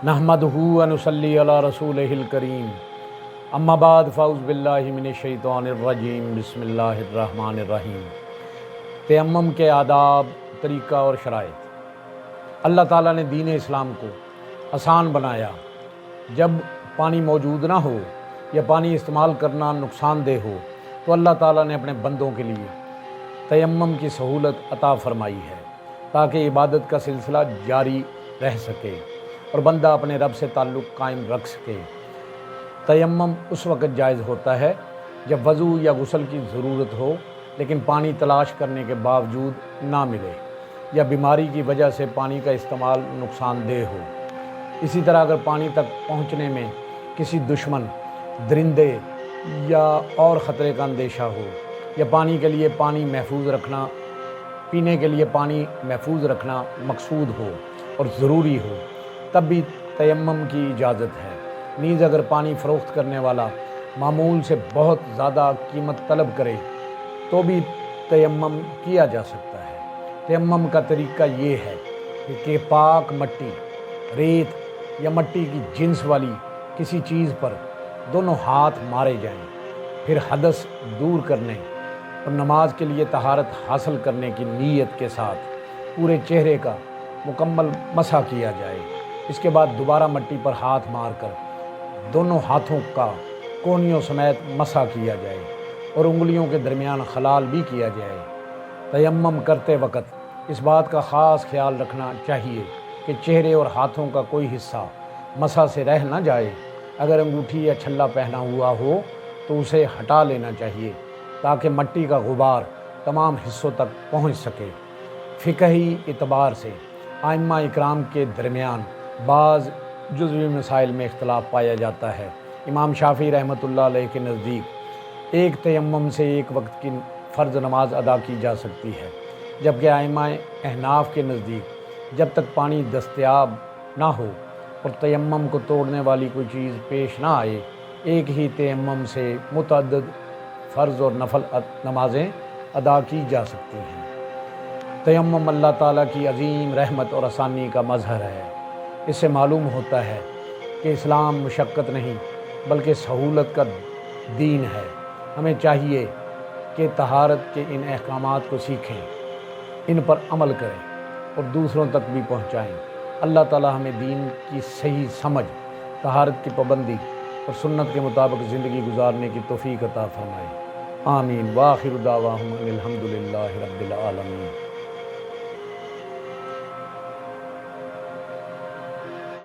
نحمدہ و نصلی علی رسولہ الکریم، اما بعد فاعوذ باللہ من الشیطان الرجیم، بسم اللہ الرحمن الرحیم۔ تیمم کے آداب، طریقہ اور شرائط۔ اللہ تعالیٰ نے دین اسلام کو آسان بنایا۔ جب پانی موجود نہ ہو یا پانی استعمال کرنا نقصان دہ ہو تو اللہ تعالیٰ نے اپنے بندوں کے لیے تیمم کی سہولت عطا فرمائی ہے تاکہ عبادت کا سلسلہ جاری رہ سکے اور بندہ اپنے رب سے تعلق قائم رکھ سکے۔ تیمم اس وقت جائز ہوتا ہے جب وضو یا غسل کی ضرورت ہو لیکن پانی تلاش کرنے کے باوجود نہ ملے یا بیماری کی وجہ سے پانی کا استعمال نقصان دہ ہو۔ اسی طرح اگر پانی تک پہنچنے میں کسی دشمن، درندے یا اور خطرے کا اندیشہ ہو یا پانی کے لیے پانی محفوظ رکھنا، پینے کے لیے پانی محفوظ رکھنا مقصود ہو اور ضروری ہو تب بھی تیمم کی اجازت ہے۔ نیز اگر پانی فروخت کرنے والا معمول سے بہت زیادہ قیمت طلب کرے تو بھی تیمم کیا جا سکتا ہے۔ تیمم کا طریقہ یہ ہے کہ پاک مٹی، ریت یا مٹی کی جنس والی کسی چیز پر دونوں ہاتھ مارے جائیں، پھر حدث دور کرنے اور نماز کے لیے طہارت حاصل کرنے کی نیت کے ساتھ پورے چہرے کا مکمل مسح کیا جائے۔ اس کے بعد دوبارہ مٹی پر ہاتھ مار کر دونوں ہاتھوں کا کونیوں سمیت مسح کیا جائے اور انگلیوں کے درمیان خلال بھی کیا جائے۔ تیمم کرتے وقت اس بات کا خاص خیال رکھنا چاہیے کہ چہرے اور ہاتھوں کا کوئی حصہ مسح سے رہ نہ جائے۔ اگر انگوٹھی یا چھلا پہنا ہوا ہو تو اسے ہٹا لینا چاہیے تاکہ مٹی کا غبار تمام حصوں تک پہنچ سکے۔ فقہی اعتبار سے ائمہ اکرام کے درمیان بعض جزوی مسائل میں اختلاف پایا جاتا ہے۔ امام شافعی رحمۃ اللہ علیہ کے نزدیک ایک تیمم سے ایک وقت کی فرض نماز ادا کی جا سکتی ہے، جبکہ ائمہ احناف کے نزدیک جب تک پانی دستیاب نہ ہو اور تیمم کو توڑنے والی کوئی چیز پیش نہ آئے، ایک ہی تیمم سے متعدد فرض اور نفل نمازیں ادا کی جا سکتی ہیں۔ تیمم اللہ تعالیٰ کی عظیم رحمت اور آسانی کا مظہر ہے۔ اس سے معلوم ہوتا ہے کہ اسلام مشقت نہیں بلکہ سہولت کا دین ہے۔ ہمیں چاہیے کہ طہارت کے ان احکامات کو سیکھیں، ان پر عمل کریں اور دوسروں تک بھی پہنچائیں۔ اللہ تعالی ہمیں دین کی صحیح سمجھ، طہارت کی پابندی اور سنت کے مطابق زندگی گزارنے کی توفیق عطا فرمائے۔ آمین۔ وآخر دعواہم ان الحمد للہ رب العالمین۔